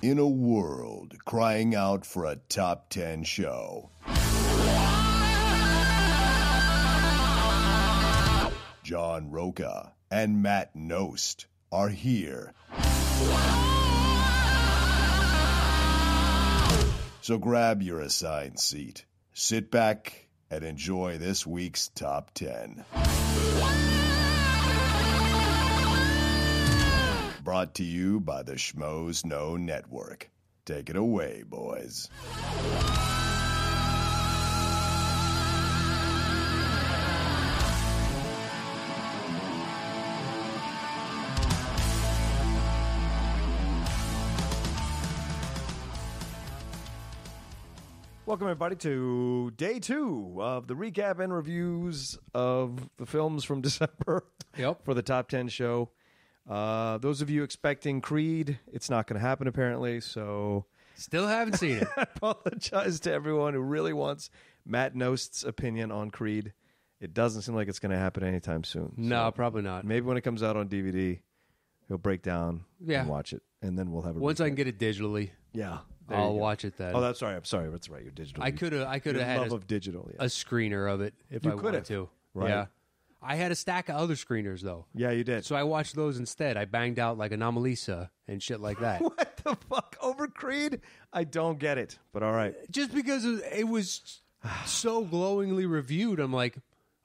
In a world crying out for a top 10 show, John Roca and Matt Nost are here. So grab your assigned seat, sit back, and enjoy this week's Top 10. Brought to you by the Schmoes Know Network. Take it away, boys. Welcome, everybody, to day 2 of the recap and reviews of the films from December for the Top 10 show. Those of you expecting Creed, it's not going to happen, apparently, so... Still haven't seen it. I apologize to everyone who really wants Matt Nost's opinion on Creed. It doesn't seem like it's going to happen anytime soon. No, probably not. Maybe when it comes out on DVD, he'll break down and watch it, and then we'll have a Once I can get it digitally. Yeah. I'll watch it then. Oh, that's right. I'm sorry. That's right. You're digital. I could have had love of digital, a screener of it if I wanted to. Right. Yeah. I had a stack of other screeners, though. Yeah, you did. So I watched those instead. I banged out like Anomalisa and shit like that. What the fuck? Over Creed? I don't get it, but all right. Just because it was so glowingly reviewed, I'm like,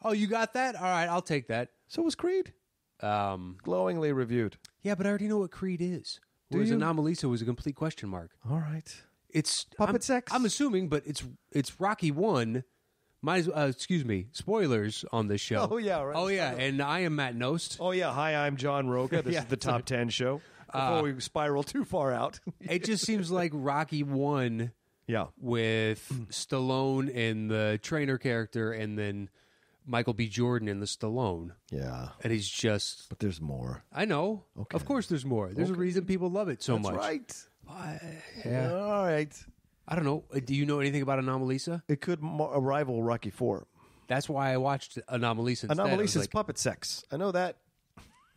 oh, you got that? All right, I'll take that. So was Creed. Glowingly reviewed. Yeah, but I already know what Creed is. Whereas Anomalisa was a complete question mark. All right. It's puppet sex. I'm assuming, but it's Rocky 1. Excuse me. Spoilers on this show. Oh yeah, right. Oh yeah, and I am Matt Nost. Oh yeah. Hi, I'm John Roca. This is the Top 10 show. Before we spiral too far out, it just seems like Rocky 1. Yeah. With Stallone in the trainer character, and then Michael B. Jordan in the Stallone. Yeah. And he's just... But there's more. I know. Okay. Of course there's more. There's a reason people love it so much. That's right. Yeah. All right. I don't know. Do you know anything about Anomalisa? It could rival Rocky 4. That's why I watched Anomalisa instead. Anomalisa's puppet sex. I know that.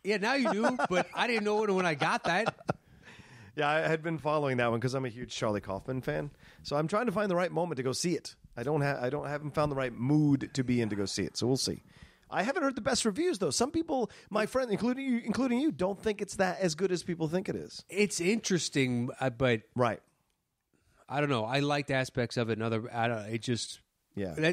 Yeah, now you do, but I didn't know it when I got that. Yeah, I had been following that one because I'm a huge Charlie Kaufman fan. So I'm trying to find the right moment to go see it. I haven't found the right mood to be in to go see it. So we'll see. I haven't heard the best reviews though. Some people, my friend, including you, don't think it's that as good as people think it is. It's interesting, but right. I don't know. I liked aspects of it, and it just. Yeah,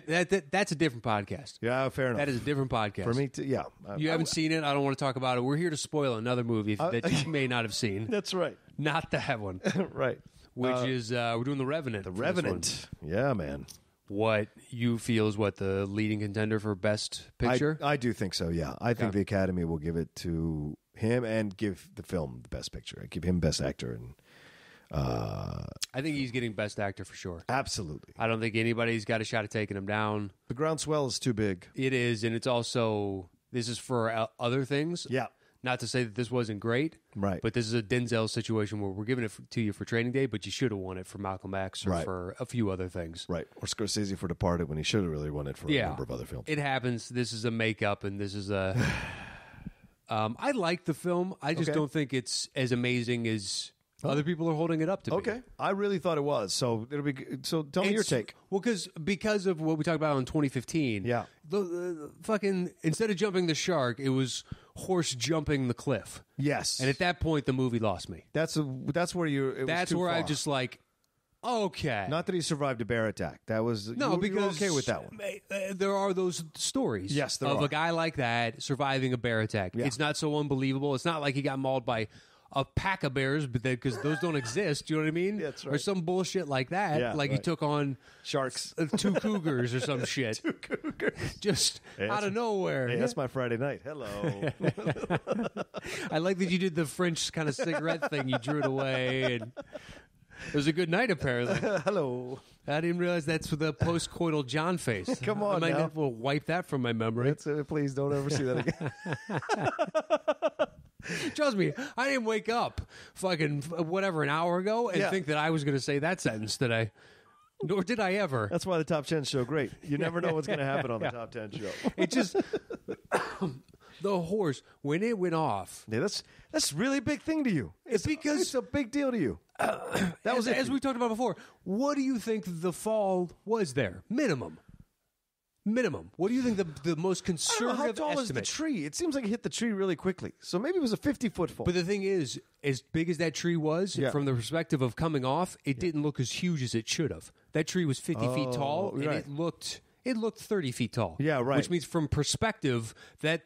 that's a different podcast. Yeah, fair enough. That is a different podcast for me. Yeah, you haven't seen it. I don't want to talk about it. We're here to spoil another movie that you may not have seen. That's right. Not that one. Right. Which is we're doing The Revenant. The Revenant. Yeah, man. What you feel is the leading contender for Best Picture? I do think so. Yeah, I think the Academy will give it to him and give the film the Best Picture. I give him Best Actor and. I think he's getting Best Actor for sure. Absolutely. I don't think anybody's got a shot at taking him down. The groundswell is too big. It is, and it's also, this is for other things. Yeah. Not to say that this wasn't great. Right. But this is a Denzel situation where we're giving it to you for Training Day, but you should have won it for Malcolm X or for a few other things. Right. Or Scorsese for Departed when he should have really won it for a number of other films. It happens. This is a makeup, and this is a... I like the film. I just don't think it's as amazing as... Other people are holding it up to me. Okay. I really thought it was. So it'll be. So tell me your take. Well, because of what we talked about in 2015. Yeah. The fucking, instead of jumping the shark, it was horse jumping the cliff. Yes. And at that point, the movie lost me. That's where you. That's where I just like. Okay. Not that he survived a bear attack. That was because you were okay with that one. There are those stories. Yes, there of are. A guy like that surviving a bear attack. Yeah. It's not so unbelievable. It's not like he got mauled by a pack of bears, but because those don't exist. You know what I mean? That's right. Or some bullshit like that. Yeah, like he took on sharks, 2 cougars or some shit. 2 cougars, just out of nowhere. Hey, that's my Friday night. Hello. I like that you did the French kind of cigarette thing. You drew it away, and it was a good night. Apparently. Hello. I didn't realize that's with the post-coital John face. Come on, I might now. have to wipe that from my memory. Please don't ever see that again. Trust me, I didn't wake up fucking whatever an hour ago and think that I was going to say that sentence today. Nor did I ever. That's why the Top 10 show great. You never know what's going to happen on the Top 10 show. It just The horse, when it went off. Yeah, that's really a big thing to you. It's a big deal to you. That was as we talked about before. What do you think the fall was there? Minimum. What do you think the most conservative how tall estimate? is the tree? It seems like it hit the tree really quickly. So maybe it was a 50-foot fall. But the thing is, as big as that tree was, from the perspective of coming off, it didn't look as huge as it should have. That tree was 50 feet tall, and it looked 30 feet tall. Yeah, right. Which means from perspective, that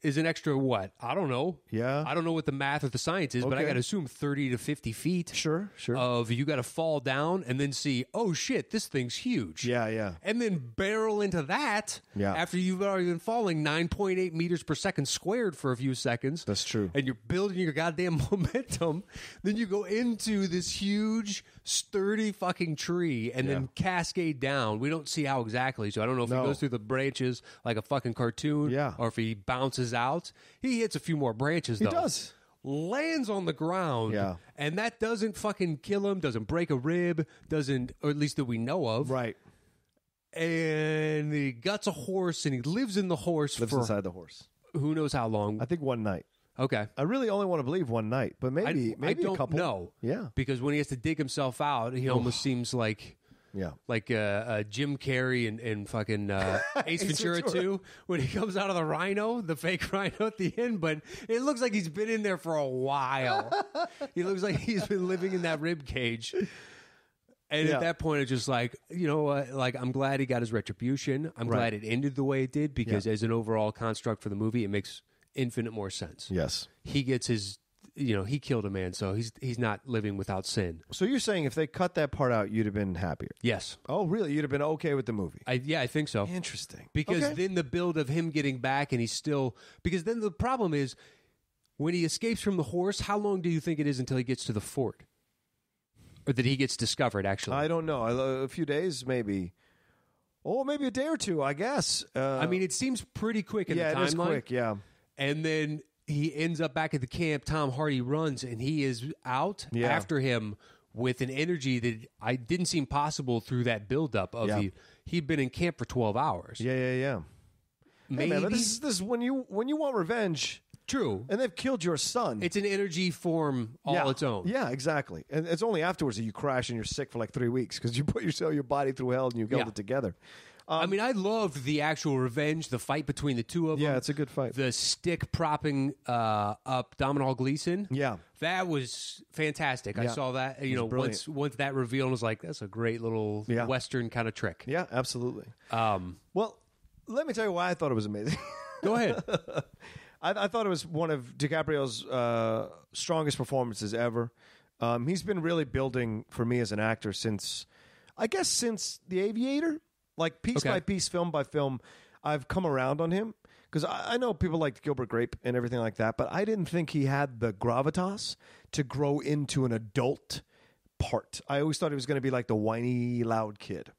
is an extra what? I don't know. Yeah. I don't know what the math or the science is, but I Okay. got to assume 30 to 50 feet. Sure. Of you got to fall down and then see, oh shit, this thing's huge. Yeah. And then barrel into that after you've already been falling 9.8 meters per second squared for a few seconds. That's true. And you're building your goddamn momentum. Then you go into this huge, sturdy fucking tree and then cascade down. We don't see how exactly, so I don't know if he goes through the branches like a fucking cartoon or if he bounces out. He hits a few more branches, though. He does. Lands on the ground, and that doesn't fucking kill him, doesn't break a rib, doesn't, or at least that we know of. Right. And he guts a horse, and he lives in the horse Lives inside the horse. Who knows how long. I think one night. Okay. I really only want to believe one night, but maybe I don't a couple. know. Yeah. Because when he has to dig himself out, he almost seems like... Like Jim Carrey and fucking Ace Ventura 2 when he comes out of the rhino, the fake rhino at the end, but it looks like he's been in there for a while. He looks like he's been living in that rib cage. And at that point, it's just like, you know, like I'm glad he got his retribution. I'm glad it ended the way it did because as an overall construct for the movie, it makes infinite more sense. Yes. He gets his... You know, he killed a man, so he's not living without sin. So you're saying if they cut that part out, you'd have been happier? Yes. Oh, really? You'd have been okay with the movie? I think so. Interesting. Because Okay. then the build of him getting back and he's still... Because then the problem is, when he escapes from the horse, how long do you think it is until he gets to the fort? Or that he gets discovered, actually? I don't know. A few days, maybe. Oh, maybe a day or two, I guess. I mean, it seems pretty quick in the timeline. Yeah, it is quick, yeah. And then... he ends up back at the camp. Tom Hardy runs, and he is out after him with an energy that I didn't seem possible through that buildup of he'd been in camp for 12 hours. Yeah. Maybe Hey man, this is when you want revenge. True, and they've killed your son. It's an energy form all its own. Yeah, exactly. And it's only afterwards that you crash and you're sick for like 3 weeks because you put your body through hell and you held it together. I mean, I loved the actual revenge, the fight between the two of them. Yeah, it's a good fight. The stick propping up Domhnall Gleeson. Yeah. That was fantastic. I saw that, you know, once that reveal, and was like, that's a great little Western kind of trick. Yeah, absolutely. Well, let me tell you why I thought it was amazing. Go ahead. I thought it was one of DiCaprio's strongest performances ever. He's been really building for me as an actor since The Aviator. Like piece by piece, film by film, I've come around on him. Because I know people like Gilbert Grape and everything like that, but I didn't think he had the gravitas to grow into an adult part. I always thought he was going to be like the whiny, loud kid.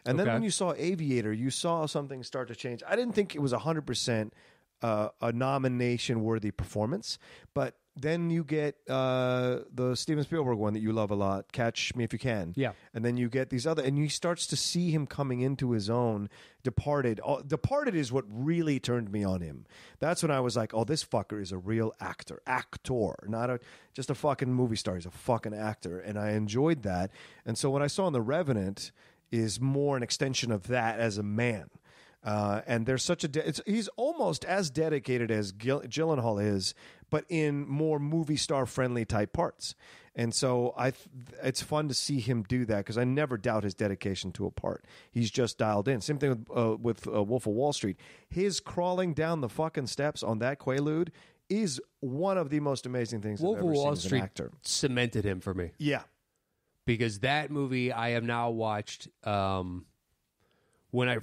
And then when you saw Aviator, you saw something start to change. I didn't think it was 100% a nomination-worthy performance, but then you get the Steven Spielberg one that you love a lot, Catch Me If You Can. Yeah. And then you get these other, and he starts to see him coming into his own. Departed is what really turned me on him. That's when I was like, oh, this fucker is a real actor, not just a fucking movie star. He's a fucking actor, and I enjoyed that. And so what I saw in The Revenant is more an extension of that as a man. And there's such he's almost as dedicated as Gyllenhaal is, but in more movie star friendly type parts. And so it's fun to see him do that because I never doubt his dedication to a part. He's just dialed in. Same thing with Wolf of Wall Street. His crawling down the fucking steps on that Quaalude is one of the most amazing things Wolf I've ever of seen Wall as an Street actor. cemented him for me. Yeah. Because that movie I have now watched when I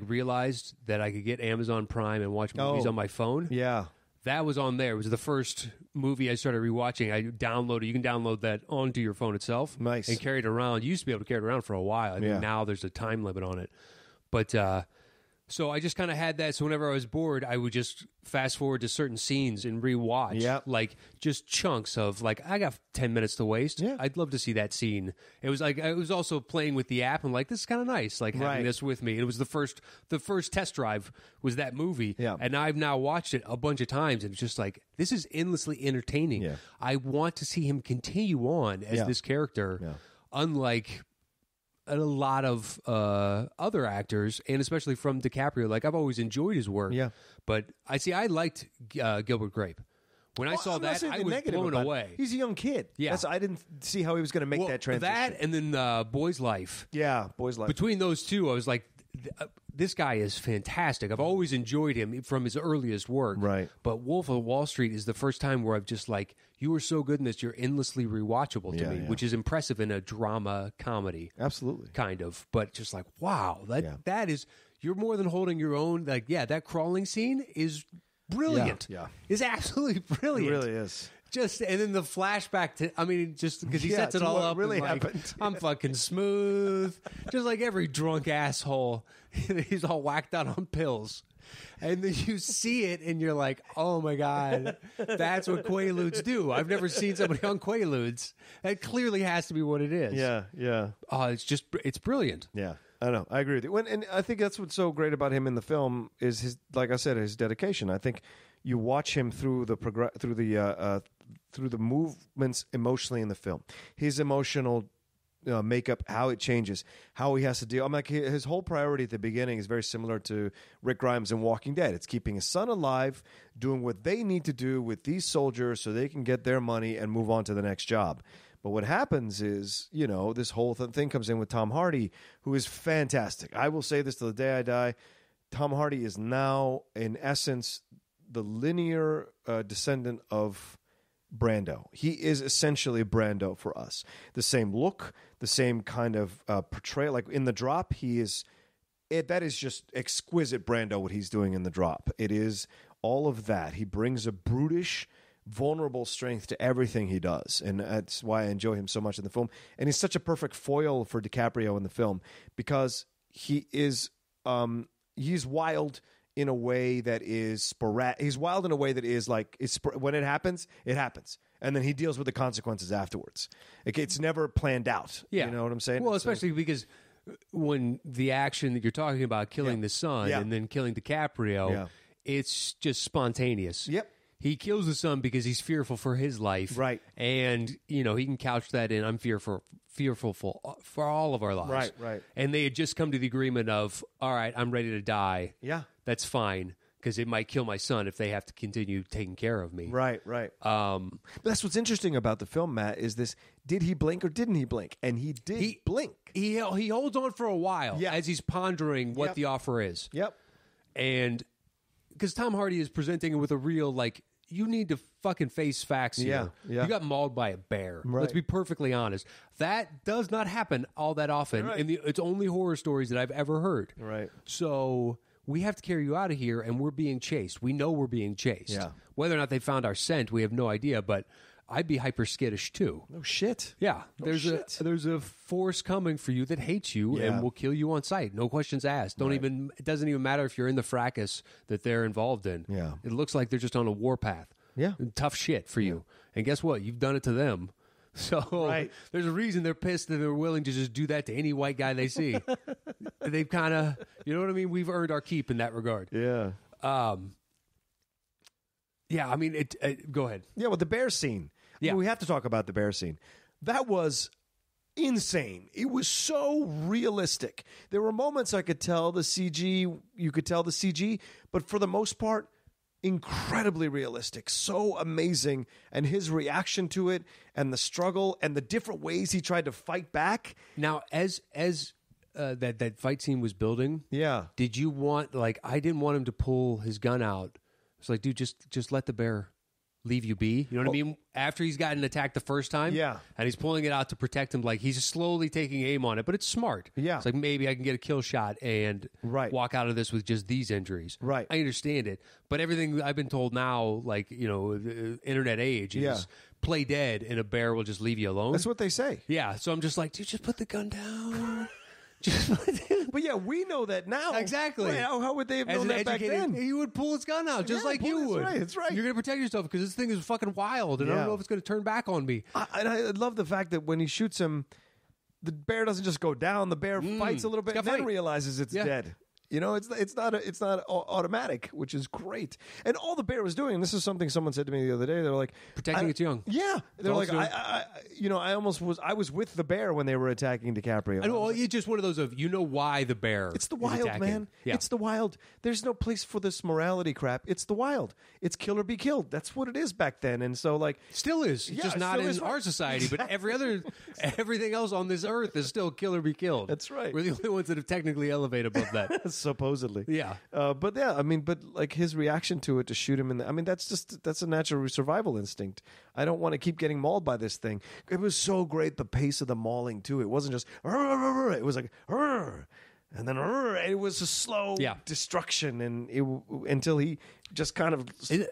realized that I could get Amazon Prime and watch movies on my phone. Yeah. That was on there. It was the first movie I started rewatching. I downloaded. You can download that onto your phone itself. Nice. And carry it around. You used to be able to carry it around for a while. I mean, now there's a time limit on it. But So I just kind of had that. So whenever I was bored, I would just fast forward to certain scenes and rewatch. Yep. Like just chunks of like, I got 10 minutes to waste. Yeah. I'd love to see that scene. It was like, I was also playing with the app and like, this is kind of nice. Like having this with me. It was the first test drive was that movie. Yeah. And I've now watched it a bunch of times and it's just like, this is endlessly entertaining. Yeah. I want to see him continue on as this character. Unlike a lot of other actors, and especially from DiCaprio. Like, I've always enjoyed his work. Yeah. But I liked Gilbert Grape. When I saw that, I was blown away. He's a young kid. Yeah. I didn't see how he was going to make that transition. That and then Boy's Life. Yeah, Boy's Life. Between those two, I was like, this guy is fantastic. I've always enjoyed him from his earliest work. Right. But Wolf of Wall Street is the first time where I've just like, you were so good in this, you're endlessly rewatchable to me, which is impressive in a drama comedy. Absolutely. Kind of. But just like, wow, that is, you're more than holding your own. Like, that crawling scene is brilliant. Yeah. Is absolutely brilliant. It really is. Just and then the flashback to, I mean, just because he sets it all up. Really and like, happened. I'm fucking smooth, just like every drunk asshole. He's all whacked out on pills, and then you see it, and you're like, oh my god, that's what Quaaludes do. I've never seen somebody on Quaaludes. That clearly has to be what it is. Yeah. It's brilliant. Yeah. I know. I agree with you. And I think that's what's so great about him in the film is his, like I said, his dedication. I think you watch him through the movements emotionally in the film. His emotional makeup, how it changes, how he has to deal. I'm like, his whole priority at the beginning is very similar to Rick Grimes in Walking Dead. It's keeping his son alive, doing what they need to do with these soldiers so they can get their money and move on to the next job. But what happens is, this whole thing comes in with Tom Hardy, who is fantastic. I will say this till the day I die. Tom Hardy is now, in essence, the linear descendant of Brando. He is essentially Brando for us. The same look, the same kind of portrayal. Like in The Drop, that is just exquisite Brando, what he's doing in The Drop. It is all of that. He brings a brutish, vulnerable strength to everything he does, and that's why I enjoy him so much in the film. And he's such a perfect foil for DiCaprio in the film because he is he's wild in a way that is sporadic. He's wild in a way that is like when it happens, and then he deals with the consequences afterwards. It's never planned out. Yeah. You know what I'm saying? Well, especially because when the action that you're talking about, killing the son and then killing DiCaprio, it's just spontaneous. Yep. He kills the son because he's fearful for his life. Right. And, he can couch that in, I'm fearful for all of our lives. Right. And they had just come to the agreement of, all right, I'm ready to die. Yeah. That's fine, because it might kill my son if they have to continue taking care of me. Right. But that's what's interesting about the film, Matt, is this, did he blink or didn't he blink? And he did blink. He holds on for a while as he's pondering what the offer is. Yep. And because Tom Hardy is presenting it with a real, like, you need to fucking face facts here. Yeah. You got mauled by a bear. Right. Let's be perfectly honest. That does not happen all that often. Right. It's only horror stories that I've ever heard. Right. So we have to carry you out of here, and we're being chased. We know we're being chased. Yeah. Whether or not they found our scent, we have no idea, but I'd be hyper skittish too. No shit. Yeah. There's a force coming for you that hates you and will kill you on sight. No questions asked. It doesn't even matter if you're in the fracas that they're involved in. Yeah. It looks like they're just on a warpath. Yeah. Tough shit for you. And guess what? You've done it to them. So there's a reason they're pissed and they're willing to just do that to any white guy they see. They've kind of, you know what I mean? We've earned our keep in that regard. Yeah. Yeah, I mean, go ahead. Yeah, well, the bear scene. Yeah. We have to talk about the bear scene. That was insane. It was so realistic. There were moments I could tell the CG, but for the most part, incredibly realistic. So amazing. And his reaction to it and the struggle and the different ways he tried to fight back. Now, as that fight scene was building, did you want, like, I didn't want him to pull his gun out. It's like, dude, just let the bear leave you be. You know what I mean? After he's gotten attacked the first time, and he's pulling it out to protect him, like he's slowly taking aim on it, but it's smart. Yeah. It's like, maybe I can get a kill shot and walk out of this with just these injuries. Right. I understand it. But everything I've been told now, like, the internet age is play dead and a bear will just leave you alone. That's what they say. Yeah. So I'm just like, dude, just put the gun down. But yeah, we know that now. Exactly. Right, how would they have known that back then? He would pull his gun out just like you would. That's right. You're going to protect yourself because this thing is fucking wild, and I don't know if it's going to turn back on me. I love the fact that when he shoots him, the bear doesn't just go down. The bear fights a little bit and then realizes it's dead. You know, it's not automatic, which is great. And all the bear was doing, and this is something someone said to me the other day. They're like protecting its young. Yeah, they're like I was with the bear when they were attacking DiCaprio. I know. It's just one of those of why the bear. It's the wild, man. Yeah. It's the wild. There's no place for this morality crap. It's the wild. It's kill or be killed. That's what it is back then. And so still is. Just not in our society, but everything else on this earth is still kill or be killed. That's right. We're the only ones that have technically elevated above that. Supposedly. Yeah. But like his reaction to it, to shoot him that's a natural survival instinct. I don't want to keep getting mauled by this thing. It was so great, the pace of the mauling too. It wasn't just it was like and then it was a slow destruction, and until he just kind of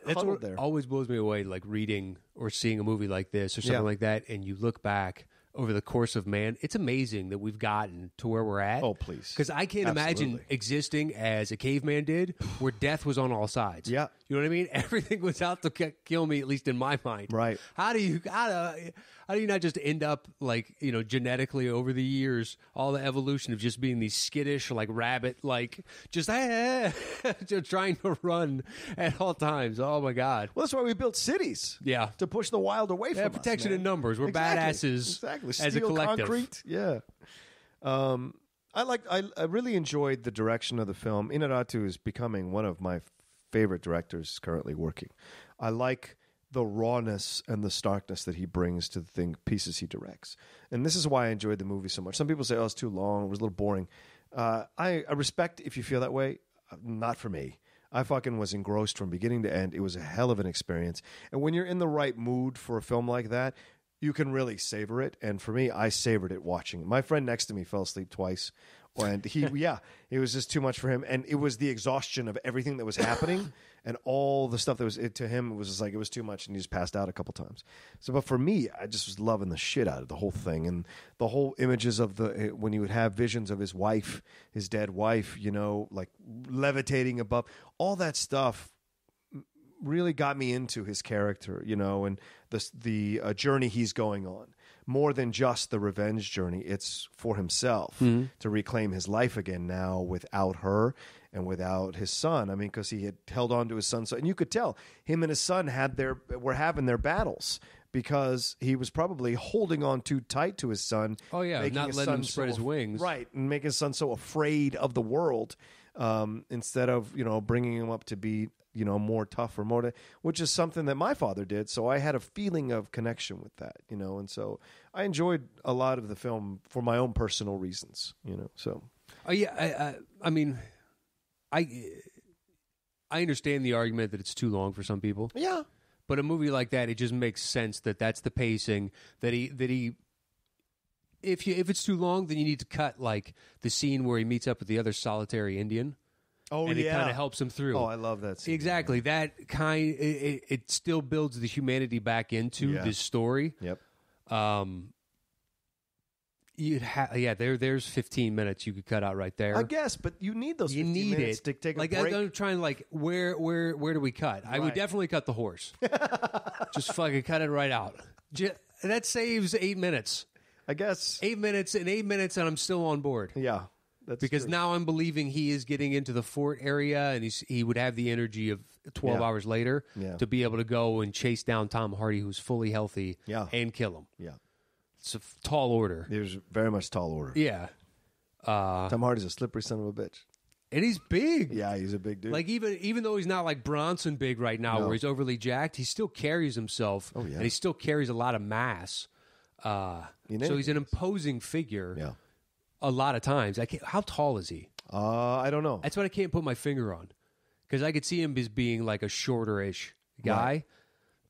huddled there. Always blows me away, like reading or seeing a movie like this or something like that, and you look back over the course of man, it's amazing that we've gotten to where we're at. Oh, please. Because I can't imagine existing as a caveman did, where death was on all sides. Yeah. You know what I mean? Everything was out to kill me, at least in my mind. Right. How do you not just end up, like, you know, genetically over the years, all the evolution of just being these skittish, like rabbit, like just trying to run at all times. Oh my God. Well, that's why we built cities. Yeah. To push the wild away from us. Protection in numbers. We're badasses. Exactly. As a collective. Concrete. Yeah. I really enjoyed the direction of the film. Inarritu is becoming one of my favorite directors currently working. I like the rawness and the starkness that he brings to the pieces he directs. And this is why I enjoyed the movie so much. Some people say, oh, it's too long, it was a little boring. I respect if you feel that way. Not for me. I fucking was engrossed from beginning to end. It was a hell of an experience. And when you're in the right mood for a film like that, you can really savor it. And for me, I savored it watching it. My friend next to me fell asleep twice. And it was just too much for him. And it was the exhaustion of everything that was happening and all the stuff that was to him. It was just like, it was too much. And he just passed out a couple times. So, but for me, I just was loving the shit out of the whole thing. And the whole images of when he would have visions of his wife, his dead wife, you know, like levitating above, all that stuff really got me into his character, you know, and the journey he's going on. More than just the revenge journey, it's for himself to reclaim his life again now without her and without his son. I mean, because he had held on to his son, and you could tell him and his son were having their battles because he was probably holding on too tight to his son. Oh yeah, not letting him spread his wings, right, and making his son so afraid of the world instead of bringing him up to be more tough or more, which is something that my father did. So I had a feeling of connection with that, and so I enjoyed a lot of the film for my own personal reasons, so. Oh yeah. I mean, I understand the argument that it's too long for some people. Yeah. But a movie like that, it just makes sense that that's the pacing that he, if it's too long, then you need to cut like the scene where he meets up with the other solitary Indian. Oh, and it kind of helps him through. Oh, I love that scene. Exactly. That it still builds the humanity back into this story. Yep. There's 15 minutes you could cut out right there. I guess, but you need those 15 minutes to take a break. I'm trying where do we cut? Right. I would definitely cut the horse. Just fucking cut it right out. That saves 8 minutes. I guess 8 minutes, and I'm still on board. Yeah. Because now I'm believing he is getting into the fort area, and he would have the energy of 12 hours later to be able to go and chase down Tom Hardy, who's fully healthy, and kill him. Yeah. It's a tall order. There's very much tall order. Yeah. Tom Hardy's a slippery son of a bitch. And he's big. Yeah, he's a big dude. Like, even though he's not like Bronson big right now, where he's overly jacked, he still carries himself, and he still carries a lot of mass. So he's an imposing figure. Yeah. A lot of times. How tall is he? I don't know. That's what I can't put my finger on. Because I could see him as being like a shorter-ish guy,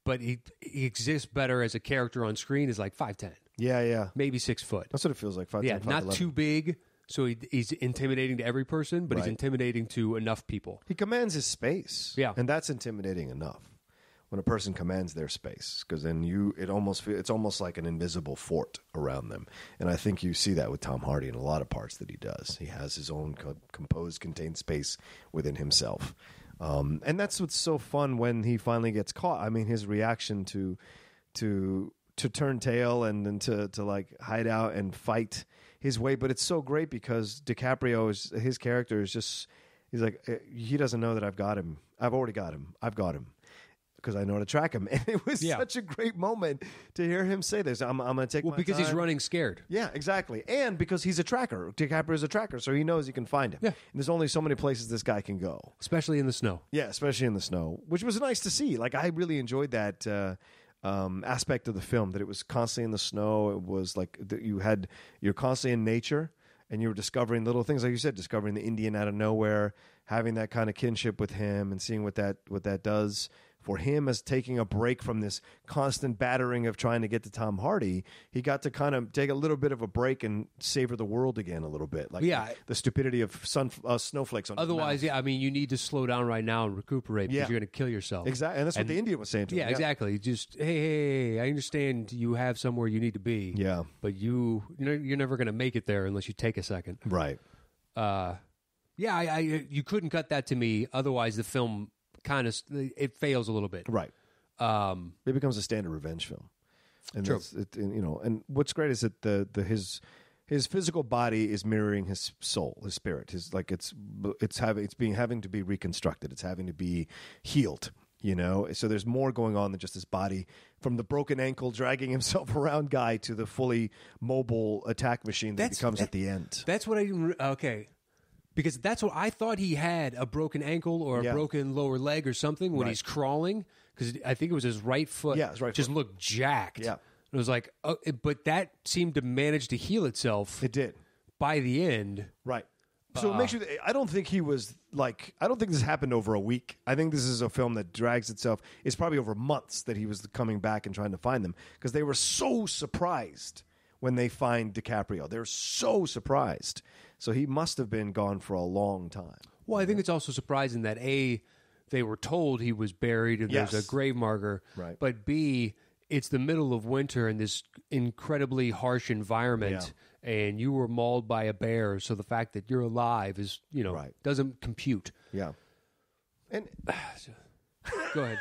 but he exists better as a character on screen as like 5'10". Yeah. Maybe 6 foot. That's what it feels like, 5'10", Yeah, 5'11". not too big, so he's intimidating to every person, but he's intimidating to enough people. He commands his space. Yeah. And that's intimidating enough. when a person commands their space, because then it's almost like an invisible fort around them. And I think you see that with Tom Hardy in a lot of parts that he does. He has his own composed, contained space within himself. And that's what's so fun when he finally gets caught. I mean, his reaction to turn tail and then to like hide out and fight his way. But it's so great because DiCaprio, his character is just, he's like, he doesn't know that I've got him. I've already got him. I've got him. Because I know how to track him. And it was such a great moment to hear him say this. I'm going to take my because time. He's running scared. Yeah, exactly. And because he's a tracker. DiCaprio is a tracker, so he knows he can find him. Yeah. And there's only so many places this guy can go. Especially in the snow. Yeah, especially in the snow, which was nice to see. Like, I really enjoyed that aspect of the film, that it was constantly in the snow. It was like you're constantly in nature, and you were discovering little things, like you said, discovering the Indian out of nowhere, having that kind of kinship with him and seeing what that does for him as taking a break from this constant battering of trying to get to Tom Hardy. He got to kind of take a little bit of a break and savor the world again a little bit. Like the stupidity of snowflakes on Otherwise, his mouth. I mean, you need to slow down right now and recuperate because you're going to kill yourself. Exactly. And that's what the Indian was saying to him. Yeah, exactly. Just, hey, I understand you have somewhere you need to be. Yeah. But you're never going to make it there unless you take a second. Right. You couldn't cut that to me. Otherwise, the film kind of it fails a little bit. Right. It becomes a standard revenge film. And true. And what's great is that his physical body is mirroring his soul, his spirit. It's having to be reconstructed. It's having to be healed. So there's more going on than just his body, from the broken ankle dragging himself around guy to the fully mobile attack machine that becomes at the end. That's what because that's what I thought. He had a broken ankle or a broken lower leg or something when he's crawling, because I think it was his right foot. Yeah, his right just foot. Looked jacked. Yeah. It was like, but that seemed to manage to heal itself. It did. By the end. Right. So it makes you, I don't think this happened over a week. I think this is a film that drags itself. It's probably over months that he was coming back and trying to find them, because they were so surprised when they find DiCaprio. They're so surprised. So he must have been gone for a long time. Well, I think it's also surprising that they were told he was buried and there's a grave marker. Right. But B, it's the middle of winter in this incredibly harsh environment, and you were mauled by a bear. So the fact that you're alive is, doesn't compute. Yeah. And go ahead.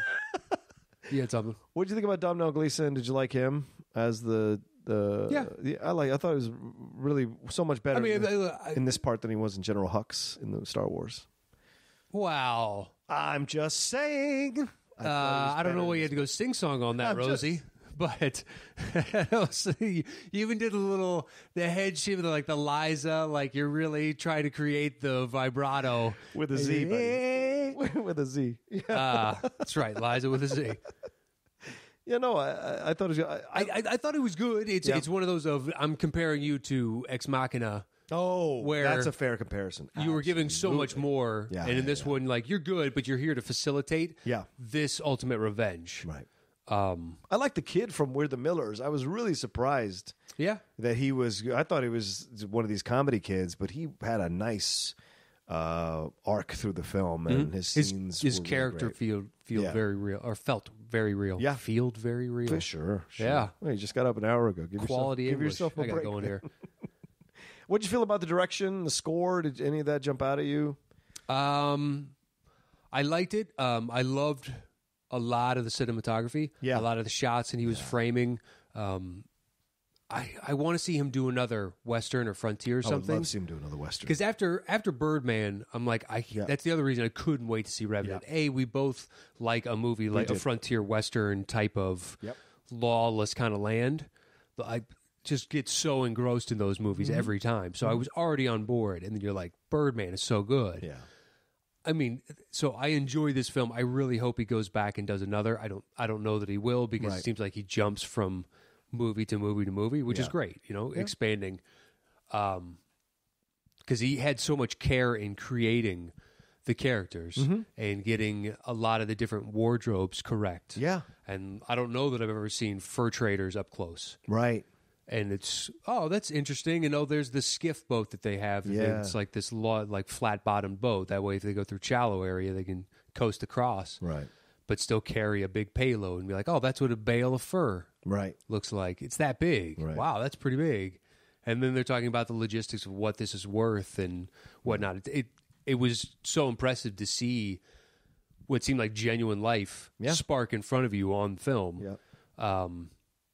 You had something. What did you think about Domhnall Gleeson? Did you like him as the? I thought it was really so much better in this part than he was in General Hux in the Star Wars. Wow. I'm just saying. I don't know why you had to go sing-song on that, Rosie. But you even did the head shift, like the Liza, like you're really trying to create the vibrato. With a Z, buddy. With a Z. Yeah. That's right, Liza with a Z. Yeah, no, I thought it was. I thought it was good. It's one of those of I'm comparing you to Ex Machina. Oh, where that's a fair comparison. You were giving so much more, and in this one, like you're good, but you're here to facilitate this ultimate revenge. Right. I like the kid from We're the Millers. I was really surprised. Yeah, that he was. I thought he was one of these comedy kids, but he had a nice arc through the film, and his scenes. His character really feel very real, or felt very real. Yeah, felt very real. Sure. Yeah. Well, you just got up an hour ago. Quality give yourself a break. I got going here. What'd you feel about the direction, the score? Did any of that jump out at you? I liked it. I loved a lot of the cinematography. Yeah. A lot of the shots, and he was framing. I want to see him do another Western or Frontier or something. I would love to see him do another Western. Because after Birdman, I'm like, that's the other reason I couldn't wait to see Revenant. Yeah. We both like a movie like a Frontier Western type of lawless kind of land. I just get so engrossed in those movies every time. So I was already on board. And then you're like, Birdman is so good. Yeah. I mean, so I enjoy this film. I really hope he goes back and does another. I don't know that he will, because it seems like he jumps from movie to movie to movie, which is great, expanding. Because he had so much care in creating the characters and getting a lot of the different wardrobes correct. Yeah. And I don't know that I've ever seen fur traders up close. Right. And it's, that's interesting. And there's the skiff boat that they have. Yeah. It's like this flat-bottomed boat. That way, if they go through shallow area, they can coast across. Right. but still carry a big payload and be like, oh, that's what a bale of fur looks like. It's that big. Right. Wow, that's pretty big. And then they're talking about the logistics of what this is worth and whatnot. It was so impressive to see what seemed like genuine life spark in front of you on film. Yeah.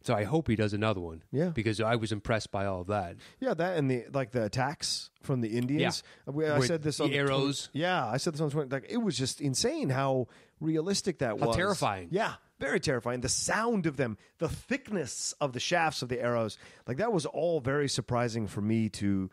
So I hope he does another one. Yeah. Because I was impressed by all of that. Yeah, that and the attacks from the Indians. Yeah. I said this on the arrows. I said this on 20. Like, it was just insane how realistic that was. How terrifying. Yeah, very terrifying. The sound of them, the thickness of the shafts of the arrows, like that was all very surprising for me to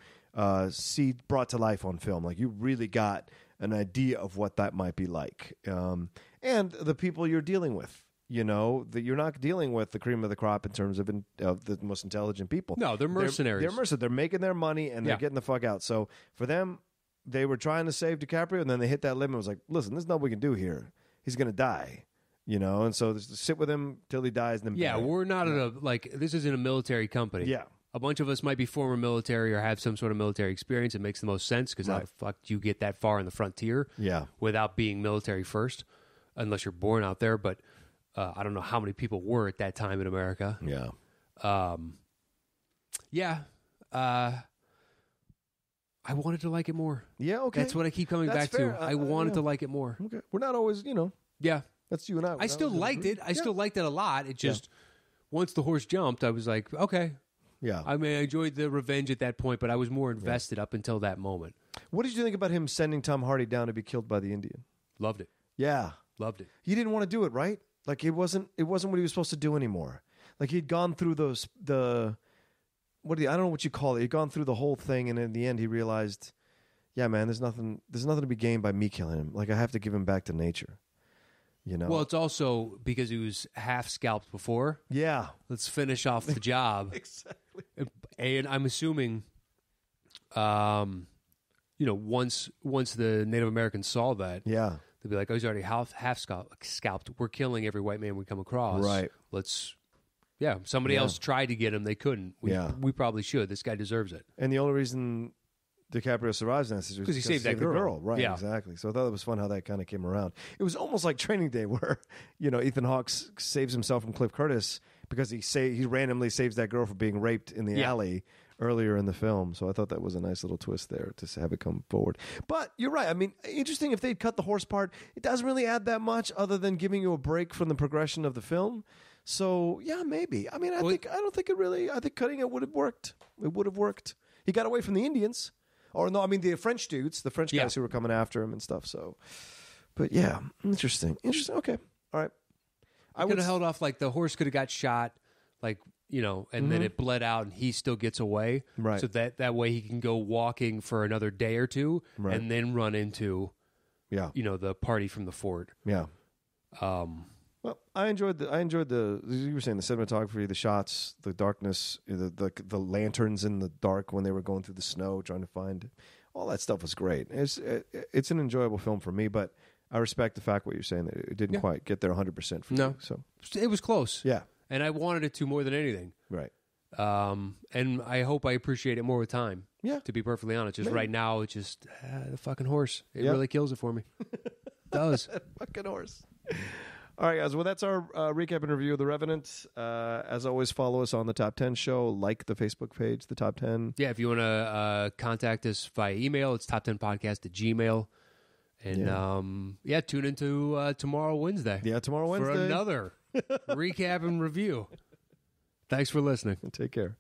see brought to life on film. Like, you really got an idea of what that might be like, and the people you're dealing with. You know, that you're not dealing with the cream of the crop in terms of the most intelligent people. No, they're mercenaries. They're mercenaries. They're making their money and they're getting the fuck out. So for them, they were trying to save DiCaprio, and then they hit that limit. It was like, listen, there's nothing we can do here. He's going to die. You know, and so sit with him till he dies. And then we're not this isn't a military company. Yeah. A bunch of us might be former military or have some sort of military experience. It makes the most sense because how the fuck do you get that far in the frontier without being military first, unless you're born out there. But I don't know how many people were at that time in America. Yeah. I wanted to like it more. Yeah, okay. That's what I keep coming back fair. to. I wanted to like it more. Okay. We're not always, Yeah. That's you and I. I still liked it. I still liked it a lot. It just, once the horse jumped, I was like, okay. Yeah. I mean, I enjoyed the revenge at that point, but I was more invested up until that moment. What did you think about him sending Tom Hardy down to be killed by the Indian? Loved it. Yeah. Loved it. He didn't want to do it, right? Like, it wasn't what he was supposed to do anymore. Like, he'd gone through I don't know what you call it. He'd gone through the whole thing, and in the end, he realized, yeah, man, there's nothing to be gained by me killing him. Like, I have to give him back to nature. You know. Well, it's also because he was half scalped before. Yeah. Let's finish off the job. Exactly. And I'm assuming, once the Native Americans saw that, they'd be like, "Oh, he's already half scalped. We're killing every white man we come across. Right. Somebody else tried to get him. They couldn't. We probably should. This guy deserves it." And the only reason DiCaprio survives in that situation because he saved that girl. Right, exactly. So I thought it was fun how that kind of came around. It was almost like Training Day where, Ethan Hawke saves himself from Cliff Curtis because he randomly saves that girl from being raped in the alley earlier in the film. So I thought that was a nice little twist there to have it come forward. But you're right. I mean, interesting if they'd cut the horse part. It doesn't really add that much other than giving you a break from the progression of the film. So, yeah, maybe. I mean, I don't think it really, I think cutting it would have worked. It would have worked. He got away from the Indians. Or no, I mean the French dudes, the French guys who were coming after him and stuff. So, but yeah, interesting. Okay, all right. I could have held off. Like the horse could have got shot, and then it bled out, and he still gets away. Right. So that way he can go walking for another day or two, and then run into, the party from the fort. Yeah. Well, I enjoyed the you were saying the cinematography, the shots, the darkness, the lanterns in the dark when they were going through the snow trying to find all that stuff was great. It's an enjoyable film for me, but I respect the fact what you're saying that it didn't quite get there 100% for me. So it was close. Yeah, and I wanted it to more than anything. Right. And I hope I appreciate it more with time. Yeah. To be perfectly honest, just right now, it's just the fucking horse. It really kills it for me. It does. Fucking horse. All right, guys. Well, that's our recap and review of The Revenant. As always, follow us on the Top 10 Show. Like the Facebook page, the Top 10. Yeah, if you want to contact us via email, it's top10podcast@gmail. And tune into tomorrow, Wednesday. Yeah, tomorrow, Wednesday. For another recap and review. Thanks for listening. Take care.